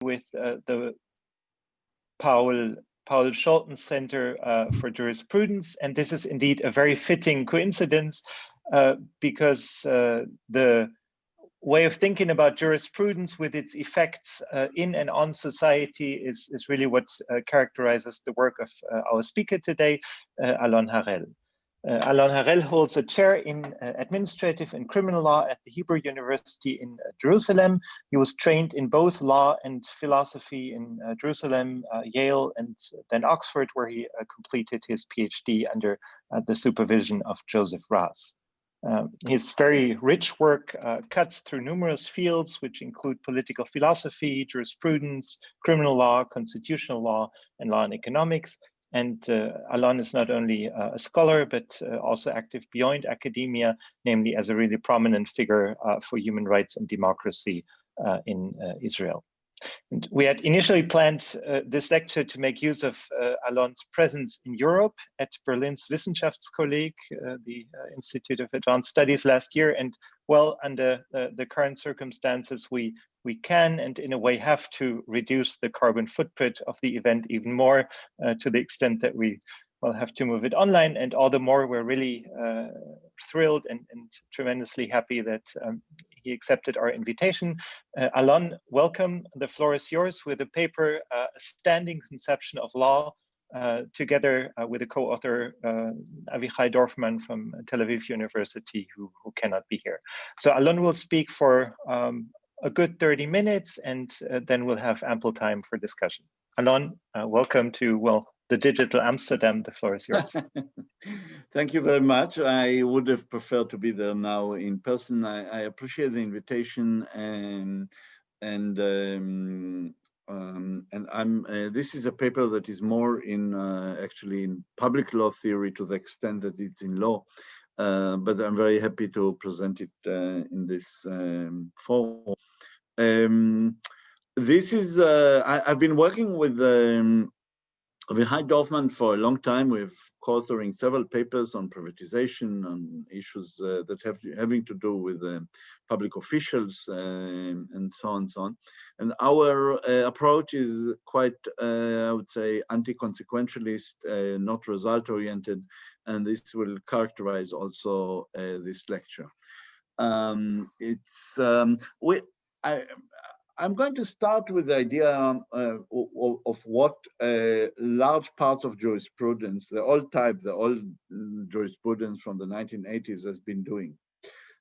with the Paul Scholten Center for Jurisprudence. And this is indeed a very fitting coincidence because the way of thinking about jurisprudence with its effects in and on society is really what characterizes the work of our speaker today, Alon Harel. Alon Harel holds a chair in administrative and criminal law at the Hebrew University in Jerusalem. He was trained in both law and philosophy in Jerusalem, Yale, and then Oxford, where he completed his PhD under the supervision of Joseph Raz. His very rich work cuts through numerous fields, which include political philosophy, jurisprudence, criminal law, constitutional law, and law and economics. And Alon is not only a scholar, but also active beyond academia, namely as a really prominent figure for human rights and democracy in Israel. And we had initially planned this lecture to make use of Alon's presence in Europe at Berlin's Wissenschaftskolleg, the Institute of Advanced Studies last year. And well, under the current circumstances, we can and in a way have to reduce the carbon footprint of the event even more to the extent that we will have to move it online. And all the more we're really thrilled and tremendously happy that he accepted our invitation. Alon, welcome. The floor is yours with a paper, A Standing Conception of Law, together with a co-author, Avichai Dorfman from Tel Aviv University, who cannot be here. So Alon will speak for a good 30 minutes, and then we'll have ample time for discussion. Alon, welcome to, well, the digital Amsterdam. The floor is yours. Thank you very much. I would have preferred to be there now in person. I appreciate the invitation, and this is a paper that is more in actually in public law theory to the extent that it's in law, but I'm very happy to present it in this forum. This is I've been working with Avichai Dorfman for a long time. We've co-authoring several papers on privatization, on issues that having to do with public officials and so on and so on. And our approach is quite, I would say, anti-consequentialist, not result-oriented, and this will characterize also this lecture. I'm going to start with the idea of what large parts of jurisprudence, the old jurisprudence from the 1980s has been doing.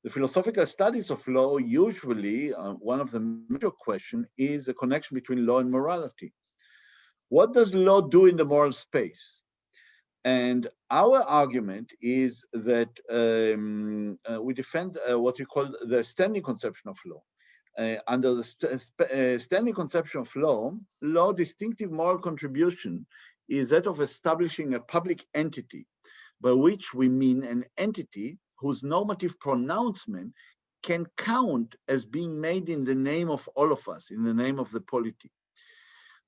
The philosophical studies of law, usually, one of the major questions is the connection between law and morality. What does law do in the moral space? And our argument is that we defend what we call the standing conception of law. Under the standing conception of law, distinctive moral contribution is that of establishing a public entity, by which we mean an entity whose normative pronouncement can count as being made in the name of all of us, in the name of the polity.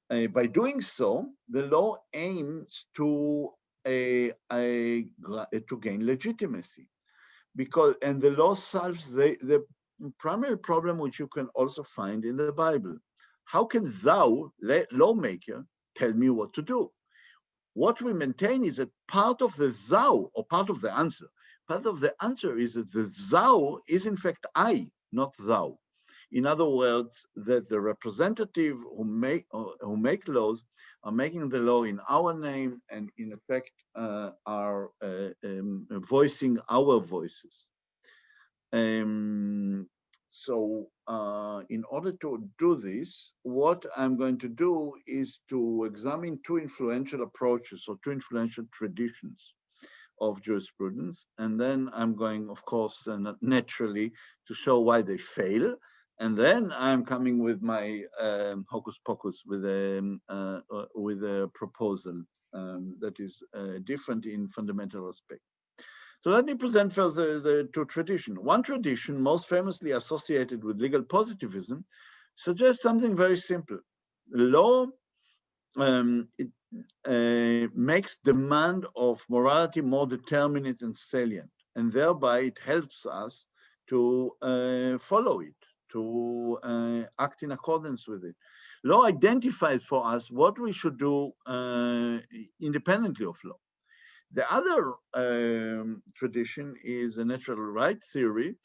By doing so, the law aims to gain legitimacy, and the law solves the primary problem which you can also find in the Bible. How can thou, lawmaker, tell me what to do? What we maintain is that part of the thou, or part of the answer is that the thou is in fact I, not thou. In other words, that the representative who make laws are making the law in our name, and in effect are voicing our voices. So in order to do this, what I'm going to do is to examine two influential approaches or two influential traditions of jurisprudence. And then I'm going, of course, naturally, to show why they fail. And then I'm coming with my hocus pocus with a proposal that is different in fundamental respect. So let me present first the two traditions. One tradition, most famously associated with legal positivism, suggests something very simple. Law makes demand of morality more determinate and salient, and thereby it helps us to follow it, to act in accordance with it. Law identifies for us what we should do independently of law. The other tradition is a natural right theory.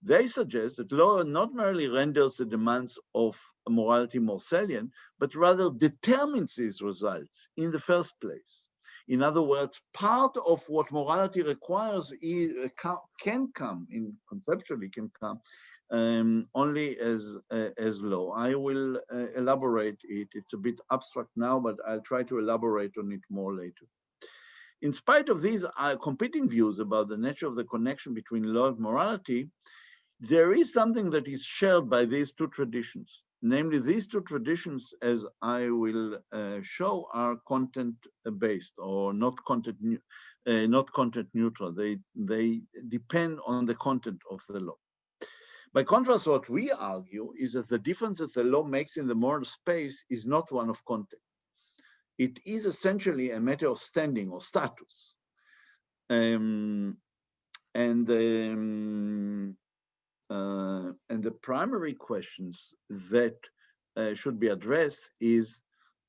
They suggest that law not merely renders the demands of morality more salient, but rather determines these results in the first place. In other words, part of what morality requires conceptually can come only as law. I will elaborate it. It's a bit abstract now, but I'll try to elaborate on it more later. In spite of these competing views about the nature of the connection between law and morality, there is something that is shared by these two traditions. Namely, these two traditions, as I will show, are content-based or not content neutral. They depend on the content of the law. By contrast, what we argue is that the difference that the law makes in the moral space is not one of content. It is essentially a matter of standing or status. And the primary questions that should be addressed is,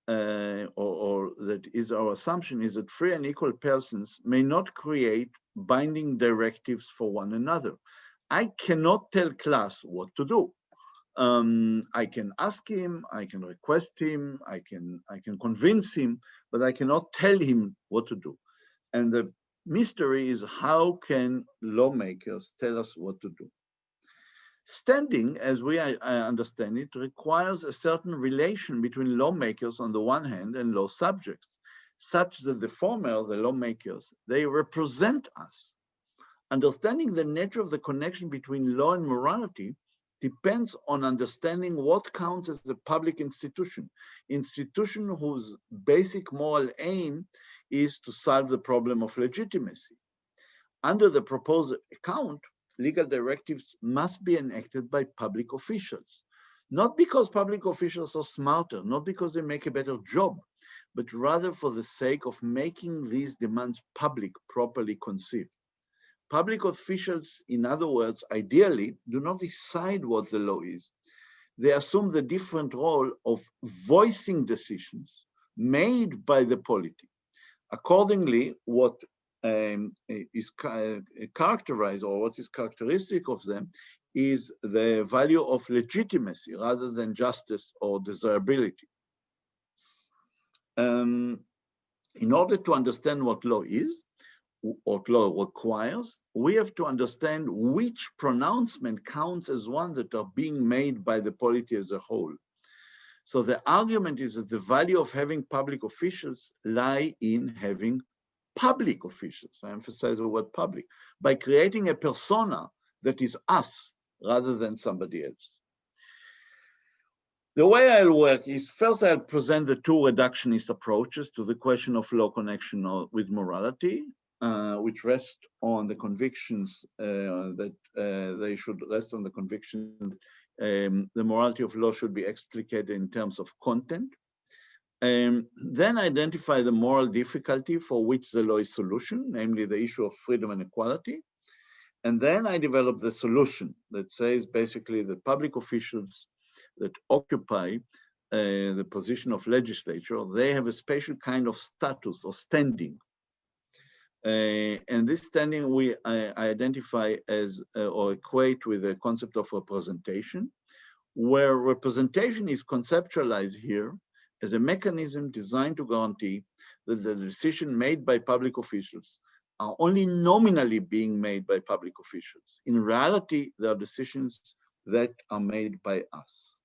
or that is our assumption, is that free and equal persons may not create binding directives for one another. I cannot tell class what to do. I can ask him, I can request him, I can convince him, but I cannot tell him what to do. And the mystery is, how can lawmakers tell us what to do? Standing, as I understand it, requires a certain relation between lawmakers on the one hand and law subjects, such that the former, the lawmakers, they represent us. Understanding the nature of the connection between law and morality depends on understanding what counts as a public institution whose basic moral aim is to solve the problem of legitimacy. Under the proposed account, legal directives must be enacted by public officials, not because public officials are smarter, not because they make a better job, but rather for the sake of making these demands public, properly conceived. Public officials, in other words, ideally, do not decide what the law is. They assume the different role of voicing decisions made by the polity. Accordingly, what is characterized, or what is characteristic of them, is the value of legitimacy rather than justice or desirability. In order to understand what law is, what law requires, we have to understand which pronouncement counts as one that are being made by the polity as a whole. So the argument is that the value of having public officials lie in having public officials. I emphasize the word public, by creating a persona that is us rather than somebody else. The way I'll work is, first I'll present the two reductionist approaches to the question of law connection with morality, which rest on the convictions that they should rest on the conviction the morality of law should be explicated in terms of content. Then identify the moral difficulty for which the law is solution, namely the issue of freedom and equality. And then I develop the solution that says basically the public officials that occupy the position of legislature, they have a special kind of status or standing. And this standing we identify as or equate with the concept of representation, where representation is conceptualized here as a mechanism designed to guarantee that the decision made by public officials are only nominally being made by public officials. In reality, they are decisions that are made by us.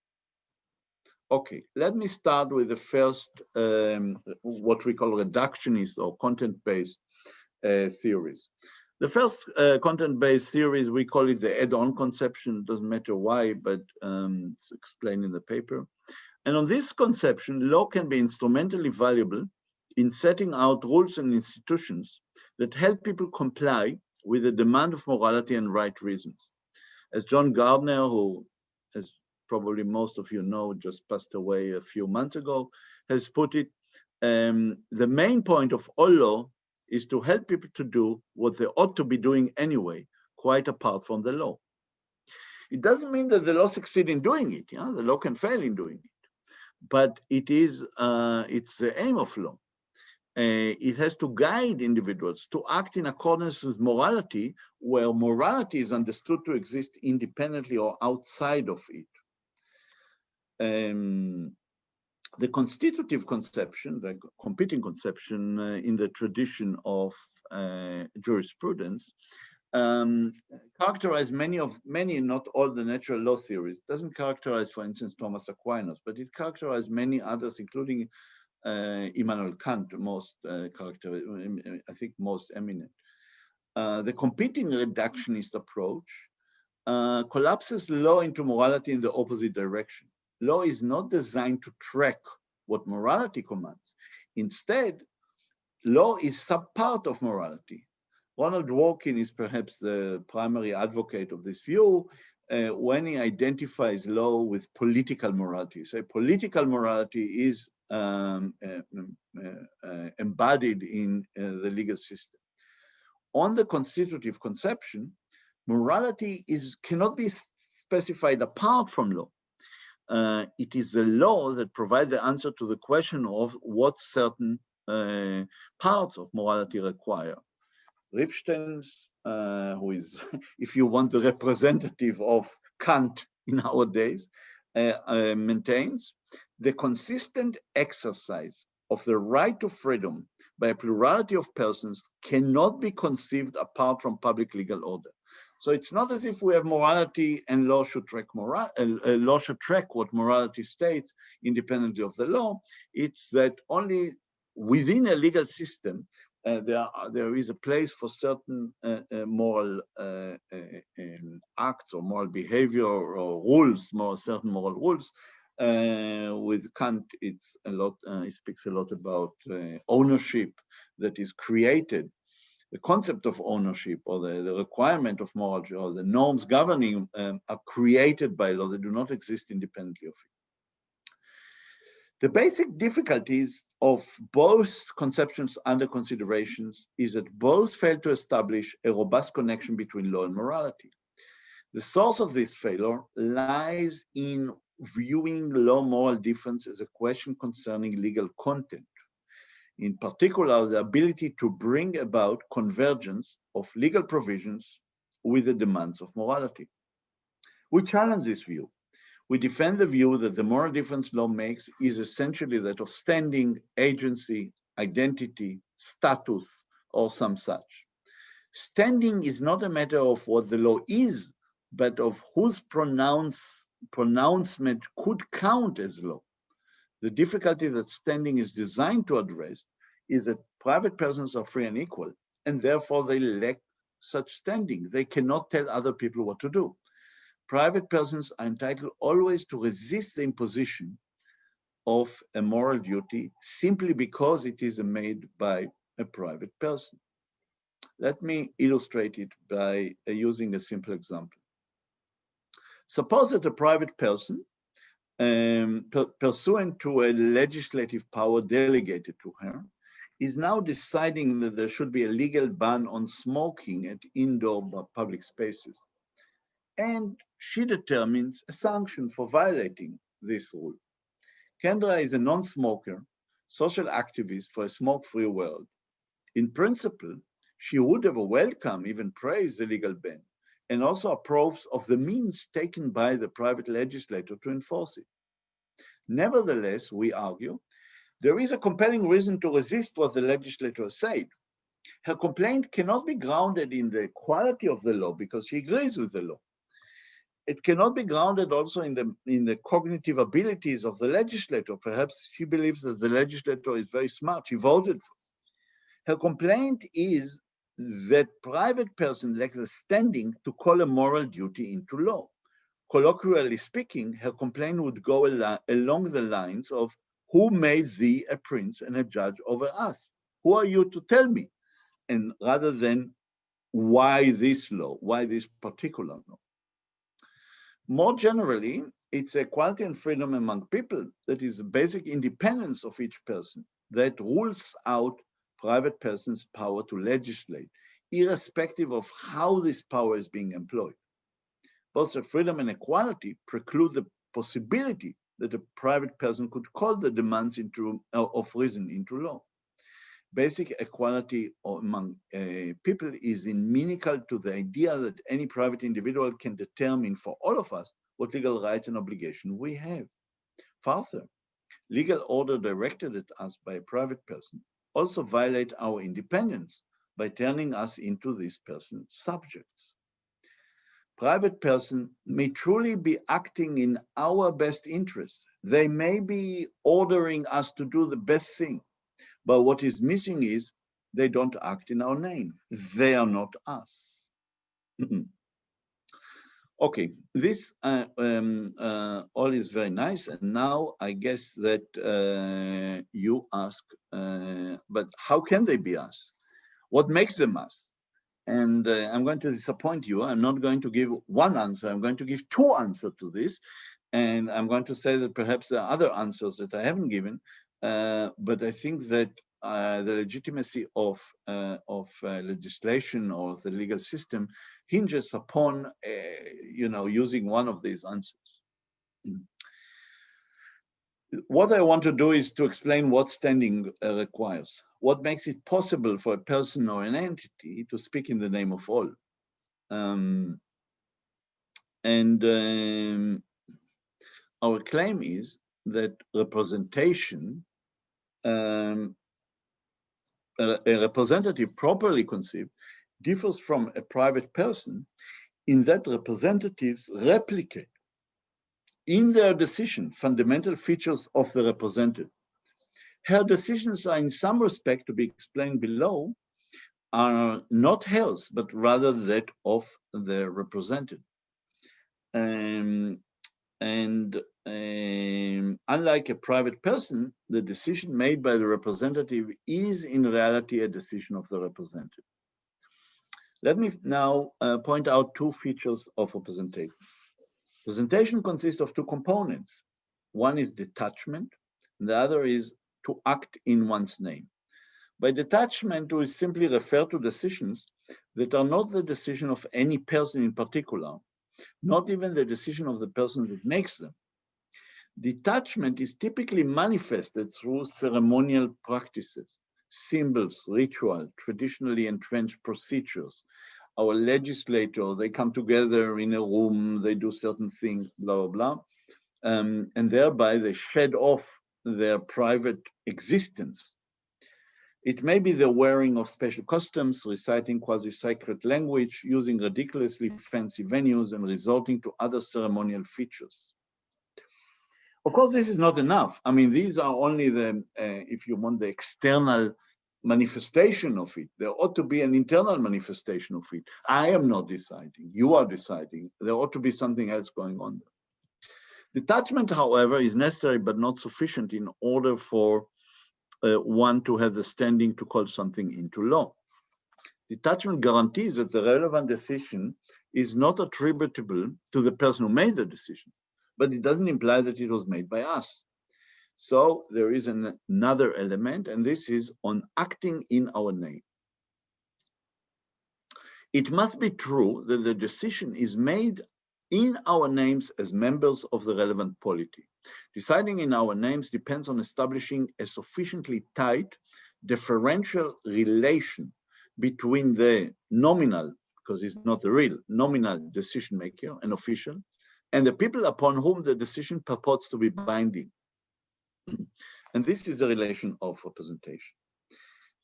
Okay, let me start with the first, what we call reductionist or content-based theories. The first content-based theories, we call it the add-on conception. It doesn't matter why, but it's explained in the paper. And on this conception, law can be instrumentally valuable in setting out rules and institutions that help people comply with the demand of morality and right reasons. As John Gardner, who, as probably most of you know, just passed away a few months ago, has put it, the main point of all law is to help people to do what they ought to be doing anyway, quite apart from the law. It doesn't mean that the law succeeds in doing it. Yeah? The law can fail in doing it. but it's the aim of law. It has to guide individuals to act in accordance with morality, where morality is understood to exist independently or outside of it. The constitutive conception, the competing conception in the tradition of jurisprudence, characterize many, not all, the natural law theories. It doesn't characterize, for instance, Thomas Aquinas, but it characterized many others, including Immanuel Kant, most I think most eminent. The competing reductionist approach collapses law into morality in the opposite direction. Law is not designed to track what morality commands. Instead, law is subpart of morality. Ronald Dworkin is perhaps the primary advocate of this view when he identifies law with political morality. So political morality is embodied in the legal system. On the constitutive conception, morality cannot be specified apart from law. It is the law that provides the answer to the question of what certain parts of morality require. Ripstein's, who is, if you want, the representative of Kant in our days, maintains the consistent exercise of the right to freedom by a plurality of persons cannot be conceived apart from public legal order. So it's not as if we have morality and law should track law should track what morality states independently of the law. It's that only within a legal system there is a place for certain moral acts or moral behavior or rules, certain moral rules. With Kant, it's a lot. He speaks a lot about ownership that is created. The concept of ownership or the requirement of moral or the norms governing are created by law. They do not exist independently of it. The basic difficulties of both conceptions under considerations is that both fail to establish a robust connection between law and morality. The source of this failure lies in viewing law-moral difference as a question concerning legal content. In particular, the ability to bring about convergence of legal provisions with the demands of morality. We challenge this view. We defend the view that the moral difference law makes is essentially that of standing, agency, identity, status, or some such. Standing is not a matter of what the law is, but of whose pronouncement could count as law. The difficulty that standing is designed to address is that private persons are free and equal, and therefore they lack such standing. They cannot tell other people what to do. Private persons are entitled always to resist the imposition of a moral duty simply because it is made by a private person. Let me illustrate it by using a simple example. Suppose that a private person, pursuant to a legislative power delegated to her, is now deciding that there should be a legal ban on smoking at indoor public spaces. And she determines a sanction for violating this rule. Kendra is a non-smoker, social activist for a smoke-free world. In principle, she would have welcomed, even praised the legal ban, and also approves of the means taken by the private legislator to enforce it. Nevertheless, we argue, there is a compelling reason to resist what the legislator said. Her complaint cannot be grounded in the quality of the law because she agrees with the law. It cannot be grounded also in the cognitive abilities of the legislator. Perhaps she believes that the legislator is very smart. She voted for it. Her complaint is that private person lacks the standing to call a moral duty into law. Colloquially speaking, her complaint would go along the lines of, who made thee a prince and a judge over us? Who are you to tell me? And rather than why this law, why this particular law? More generally, it's equality and freedom among people that is the basic independence of each person that rules out private person's power to legislate, irrespective of how this power is being employed. Both the freedom and equality preclude the possibility that a private person could call the demands of reason into law. Basic equality among people is inimical to the idea that any private individual can determine for all of us what legal rights and obligations we have. Further, legal order directed at us by a private person also violate our independence by turning us into this person's subjects. Private person may truly be acting in our best interest. They may be ordering us to do the best thing, but what is missing is they don't act in our name. They are not us. Okay, this all is very nice. And now I guess that you ask, but how can they be us? What makes them us? And I'm going to disappoint you. I'm not going to give one answer. I'm going to give two answers to this. And I'm going to say that perhaps there are other answers that I haven't given. But I think that the legitimacy of legislation or the legal system hinges upon, using one of these answers. What I want to do is to explain what standing requires. What makes it possible for a person or an entity to speak in the name of all? Our claim is that representation, a representative properly conceived, differs from a private person in that representatives replicate in their decision fundamental features of the represented. Her decisions are in some respect, to be explained below, are not hers, but rather that of the represented. Unlike a private person, the decision made by the representative is in reality a decision of the represented. Let me now point out two features of representation. Representation consists of two components. One is detachment, and the other is to act in one's name. By detachment, we simply refer to decisions that are not the decision of any person in particular, not even the decision of the person that makes them. Detachment is typically manifested through ceremonial practices, symbols, ritual, traditionally entrenched procedures. Our legislators, they come together in a room, they do certain things, blah, blah, blah, and thereby they shed off their private existence. It may be the wearing of special costumes, reciting quasi-sacred language, using ridiculously fancy venues, and resorting to other ceremonial features. Of course, this is not enough. I mean, these are only the, if you want, the external manifestation of it. There ought to be an internal manifestation of it. I am not deciding, you are deciding. There ought to be something else going on. Detachment, however, is necessary but not sufficient in order for one to have the standing to call something into law. Detachment guarantees that the relevant decision is not attributable to the person who made the decision, but it doesn't imply that it was made by us. So there is another element, and this is on acting in our name. It must be true that the decision is made in our names as members of the relevant polity. Deciding in our names depends on establishing a sufficiently tight differential relation between the nominal, because it's not the real, nominal decision maker, an official, and the people upon whom the decision purports to be binding. And this is a relation of representation.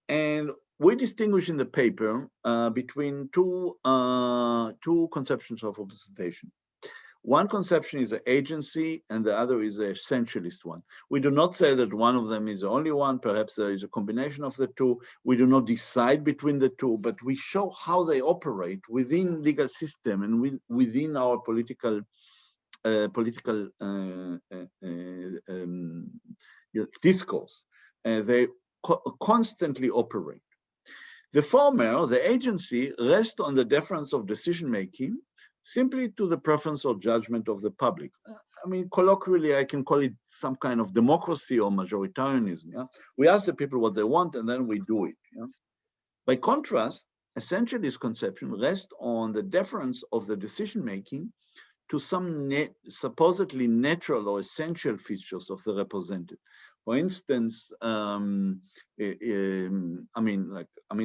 And we distinguish in the paper between two conceptions of representation. One conception is the agency, and the other is the essentialist one. We do not say that one of them is the only one. Perhaps there is a combination of the two. We do not decide between the two, but we show how they operate within legal system and within our political discourse. They constantly operate. The former, the agency, rests on the deference of decision-making simply to the preference or judgment of the public. I mean, colloquially, I can call it some kind of democracy or majoritarianism. Yeah? We ask the people what they want, and then we do it. Yeah? By contrast, essentialist conception rests on the deference of the decision-making to some supposedly natural or essential features of the represented. For instance, I mean,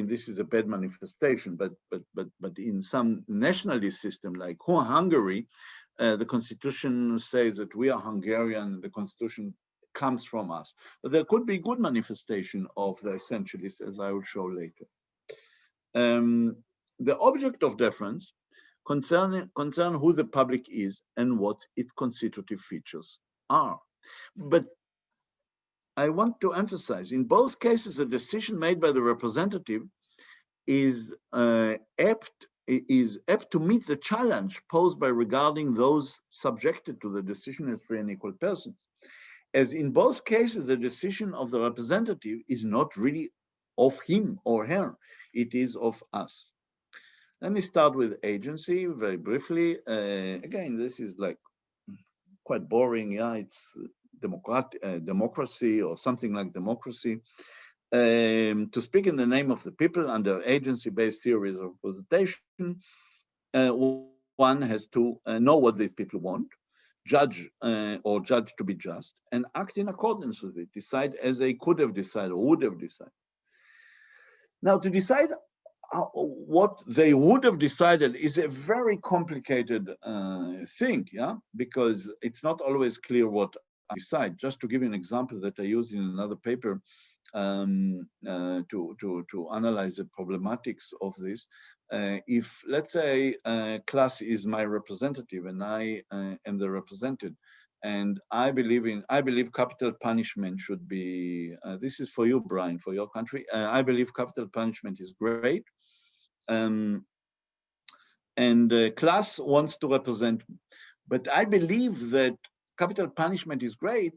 this is a bad manifestation, but in some nationalist system like Hungary, the constitution says that we are Hungarian, the constitution comes from us. But there could be good manifestation of the essentialist, as I will show later. The object of deference concern who the public is and what its constitutive features are. But I want to emphasize, in both cases, the decision made by the representative is apt to meet the challenge posed by regarding those subjected to the decision as free and equal persons. As in both cases, the decision of the representative is not really of him or her, it is of us. Let me start with agency very briefly. Again, this is like quite boring. Yeah, it's democracy or something like democracy. To speak in the name of the people under agency-based theories of representation, one has to know what these people want, judge or judge to be just, and act in accordance with it, decide as they could have decided or would have decided. Now, to decide what they would have decided is a very complicated thing, yeah, because it's not always clear what I decide. Just to give you an example that I used in another paper to analyze the problematics of this. If, let's say, class is my representative and I am the represented, and I believe capital punishment should be, this is for you, Brian, for your country. I believe capital punishment is great. And class wants to represent me. But I believe that capital punishment is great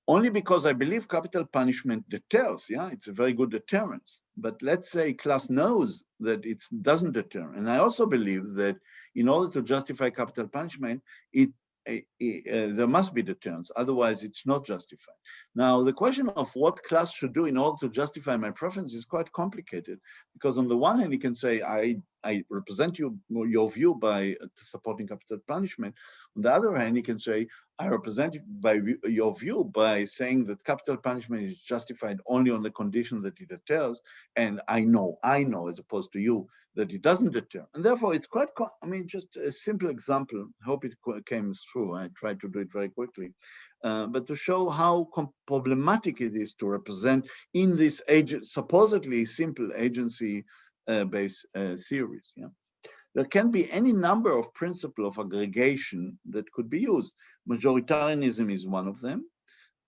only because I believe capital punishment deters. Yeah, it's a very good deterrence. But let's say class knows that it doesn't deter. And I also believe that in order to justify capital punishment, there must be deterrence, otherwise it's not justified. Now, the question of what class should do in order to justify my preference is quite complicated, because on the one hand, you can say, I represent your view by supporting capital punishment. On the other hand, you can say, I represent your view by saying that capital punishment is justified only on the condition that it deters, and I know, as opposed to you, that it doesn't deter. And therefore, it's quite, I mean, just a simple example. I hope it came through. I tried to do it very quickly. But to show how problematic it is to represent in this supposedly simple agency-based theories. Yeah? There can be any number of principles of aggregation that could be used. Majoritarianism is one of them,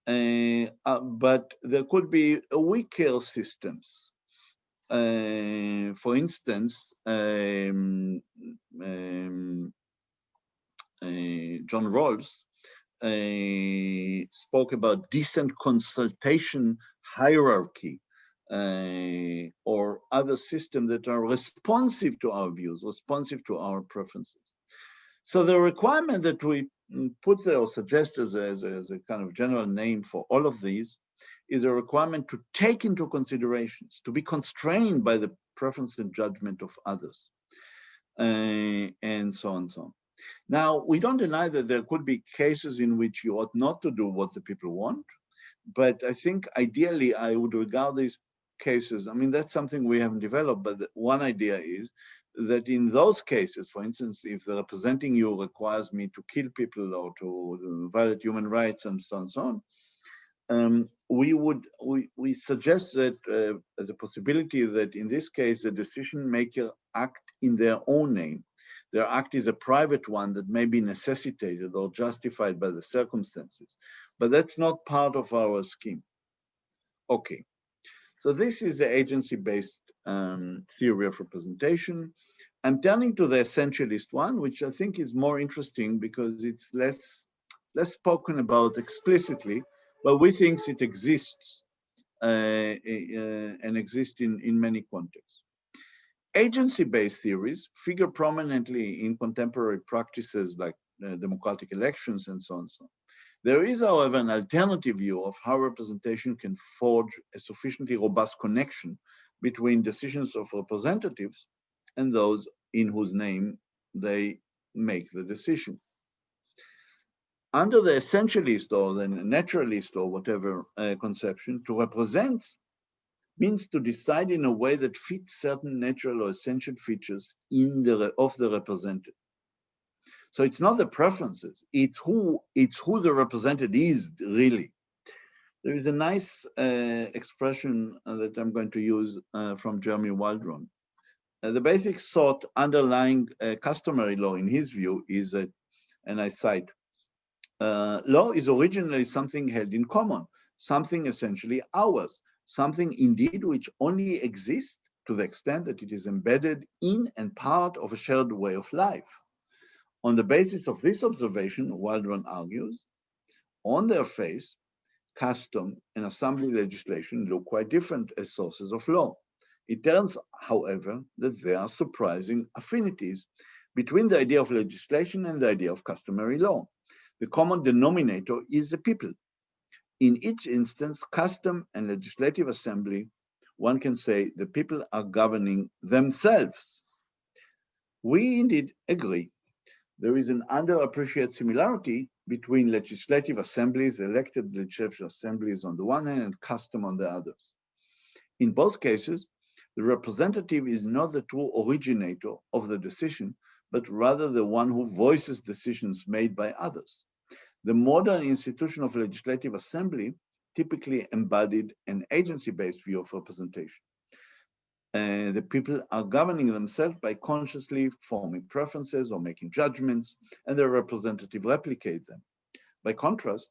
but there could be weaker systems. For instance, John Rawls spoke about decent consultation hierarchy or other systems that are responsive to our views, responsive to our preferences. So the requirement that we put there or suggest as a kind of general name for all of these is a requirement to take into considerations, to be constrained by the preference and judgment of others, and so on and so on. Now, we don't deny that there could be cases in which you ought not to do what the people want, but I think ideally I would regard these cases, I mean, that's something we haven't developed, but one idea is that in those cases, for instance, if the representing you requires me to kill people or to violate human rights and so on and so on, we suggest that as a possibility that in this case, the decision maker act in their own name. Their act is a private one that may be necessitated or justified by the circumstances, but that's not part of our scheme. Okay, so this is the agency-based theory of representation. I'm turning to the essentialist one, which I think is more interesting because it's less spoken about explicitly, but we think it exists and exists in many contexts. Agency-based theories figure prominently in contemporary practices like democratic elections and so on and so on. There is, however, an alternative view of how representation can forge a sufficiently robust connection between decisions of representatives and those in whose name they make the decision. Under the essentialist or the naturalist or whatever conception, to represent means to decide in a way that fits certain natural or essential features of the represented. So it's not the preferences, it's who the represented is really. There is a nice expression that I'm going to use from Jeremy Waldron. The basic thought underlying customary law, in his view, is that, and I cite, law is originally something held in common, something essentially ours, something indeed which only exists to the extent that it is embedded in and part of a shared way of life. On the basis of this observation, Waldron argues, on their face, custom and assembly legislation look quite different as sources of law. It turns, however, that there are surprising affinities between the idea of legislation and the idea of customary law. The common denominator is the people. In each instance, custom and legislative assembly, one can say the people are governing themselves. We indeed agree. There is an underappreciated similarity between legislative assemblies, elected legislative assemblies on the one hand, and custom on the others. In both cases, the representative is not the true originator of the decision, but rather the one who voices decisions made by others. The modern institution of legislative assembly typically embodied an agency-based view of representation. The people are governing themselves by consciously forming preferences or making judgments, and their representative replicates them. By contrast,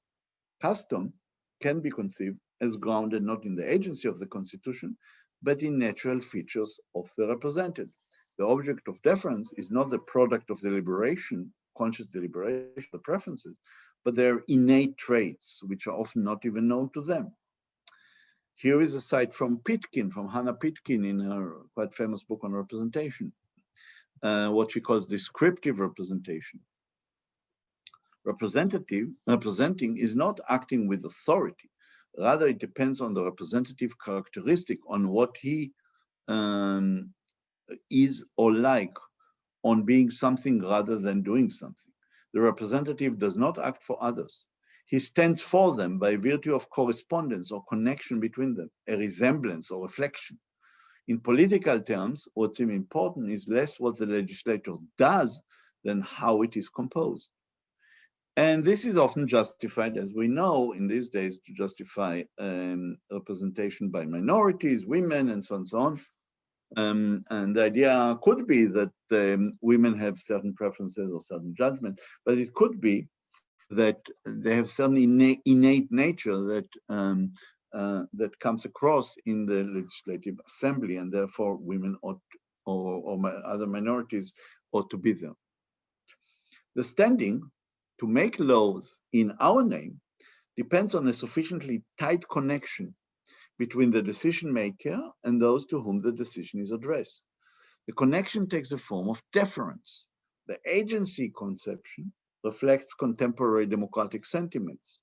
custom can be conceived as grounded not in the agency of the constitution, but in natural features of the represented. The object of deference is not the product of deliberation, conscious deliberation, the preferences, but their innate traits, which are often not even known to them. Here is a cite from Pitkin, from Hannah Pitkin in her quite famous book on representation, what she calls descriptive representation. Representing is not acting with authority. Rather, it depends on the representative characteristic, on what he is or like, on being something rather than doing something. The representative does not act for others. He stands for them by virtue of correspondence or connection between them, a resemblance or reflection. In political terms, what's important is less what the legislator does than how it is composed. And this is often justified, as we know in these days, to justify representation by minorities, women, and so on and so on. And the idea could be that women have certain preferences or certain judgment, but it could be that they have certain innate nature that that comes across in the legislative assembly, and therefore women ought, or other minorities ought to be there. The standing to make laws in our name depends on a sufficiently tight connection between the decision maker and those to whom the decision is addressed. The connection takes the form of deference. The agency conception reflects contemporary democratic sentiments.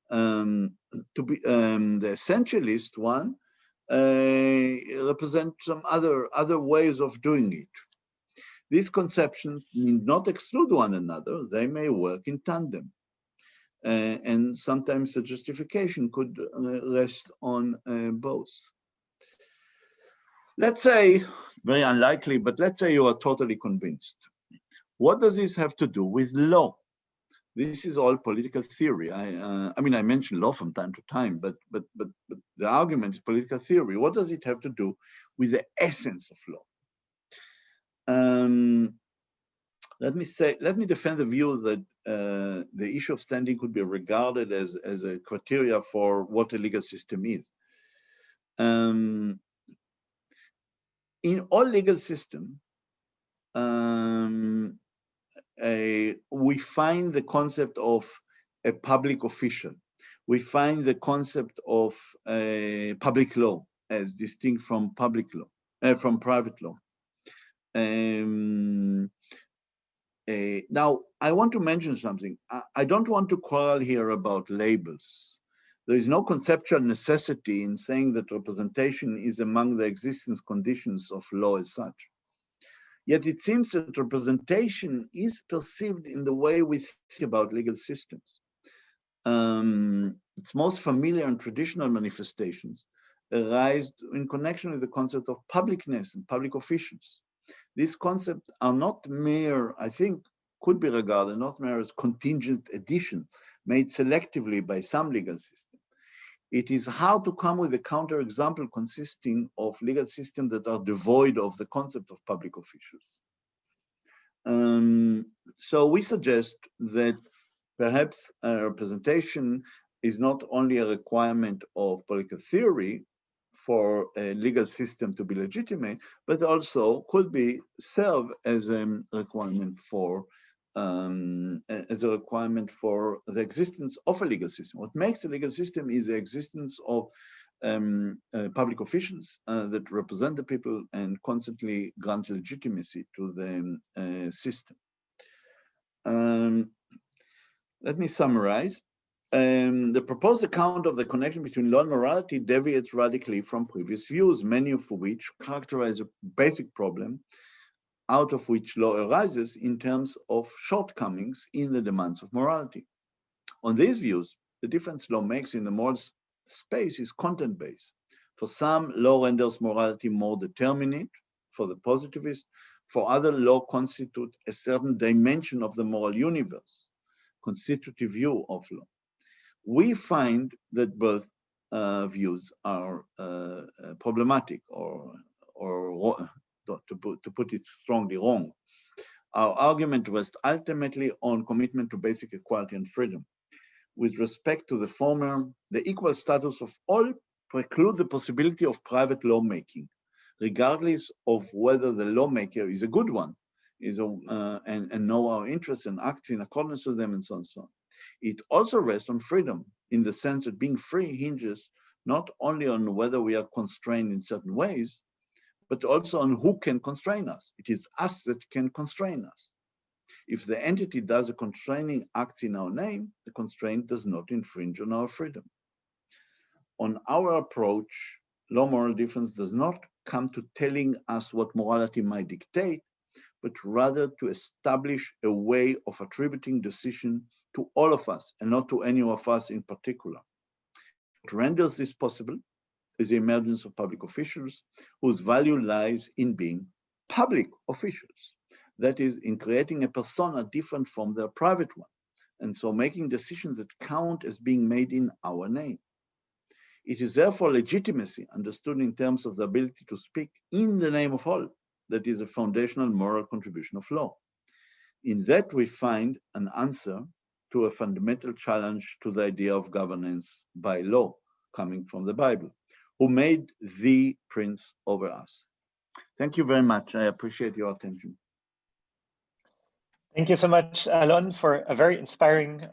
The essentialist one represents some other ways of doing it. These conceptions need not exclude one another. They may work in tandem. And sometimes the justification could rest on both. Let's say, very unlikely, but let's say you are totally convinced. What does this have to do with law? This is all political theory. I mean, I mention law from time to time, but the argument is political theory. What does it have to do with the essence of law? Let me defend the view that the issue of standing could be regarded as a criteria for what a legal system is. In all legal systems, we find the concept of a public official. We find the concept of public law as distinct from public law, from private law. Now, I want to mention something. I don't want to quarrel here about labels. There is no conceptual necessity in saying that representation is among the existence conditions of law as such. Yet it seems that representation is perceived in the way we think about legal systems. Its most familiar and traditional manifestations arise in connection with the concept of publicness and public officials. These concepts are not mere, I think, could be regarded not mere as contingent addition made selectively by some legal system. It is how to come with a counterexample consisting of legal systems that are devoid of the concept of public officials. So we suggest that perhaps representation is not only a requirement of political theory for a legal system to be legitimate, but also could be serve as a requirement for the existence of a legal system. What makes a legal system is the existence of public officials that represent the people and constantly grant legitimacy to the system. Let me summarize. The proposed account of the connection between law and morality deviates radically from previous views, many of which characterize a basic problem out of which law arises in terms of shortcomings in the demands of morality. On these views, the difference law makes in the moral space is content-based. For some, law renders morality more determinate, for the positivist. For other, law constitutes a certain dimension of the moral universe, constitutive view of law. We find that both views are problematic or to put it strongly, wrong. Our argument rests ultimately on commitment to basic equality and freedom. With respect to the former, the equal status of all precludes the possibility of private lawmaking, regardless of whether the lawmaker is a good one, and know our interests and act in accordance with them, and so on and so on. It also rests on freedom, in the sense that being free hinges not only on whether we are constrained in certain ways, but also on who can constrain us. It is us that can constrain us. If the entity does a constraining act in our name, the constraint does not infringe on our freedom. On our approach, law-moral difference does not come to telling us what morality might dictate, but rather to establish a way of attributing decision to all of us and not to any of us in particular. What renders this possible is the emergence of public officials whose value lies in being public officials. That is, in creating a persona different from their private one, and so making decisions that count as being made in our name. It is therefore legitimacy, understood in terms of the ability to speak in the name of all, that is a foundational moral contribution of law. In that we find an answer to a fundamental challenge to the idea of governance by law, coming from the Bible, who made the prince over us. Thank you very much. I appreciate your attention. Thank you so much, Alon, for a very inspiring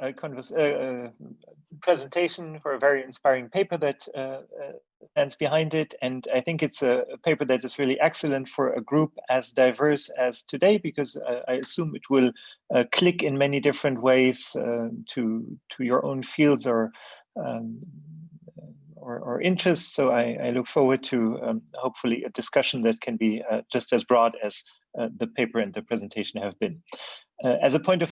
presentation, for a very inspiring paper that stands behind it. And I think it's a paper that is really excellent for a group as diverse as today, because I assume it will click in many different ways to your own fields or interests. So I look forward to hopefully a discussion that can be just as broad as the paper and the presentation have been. As a point of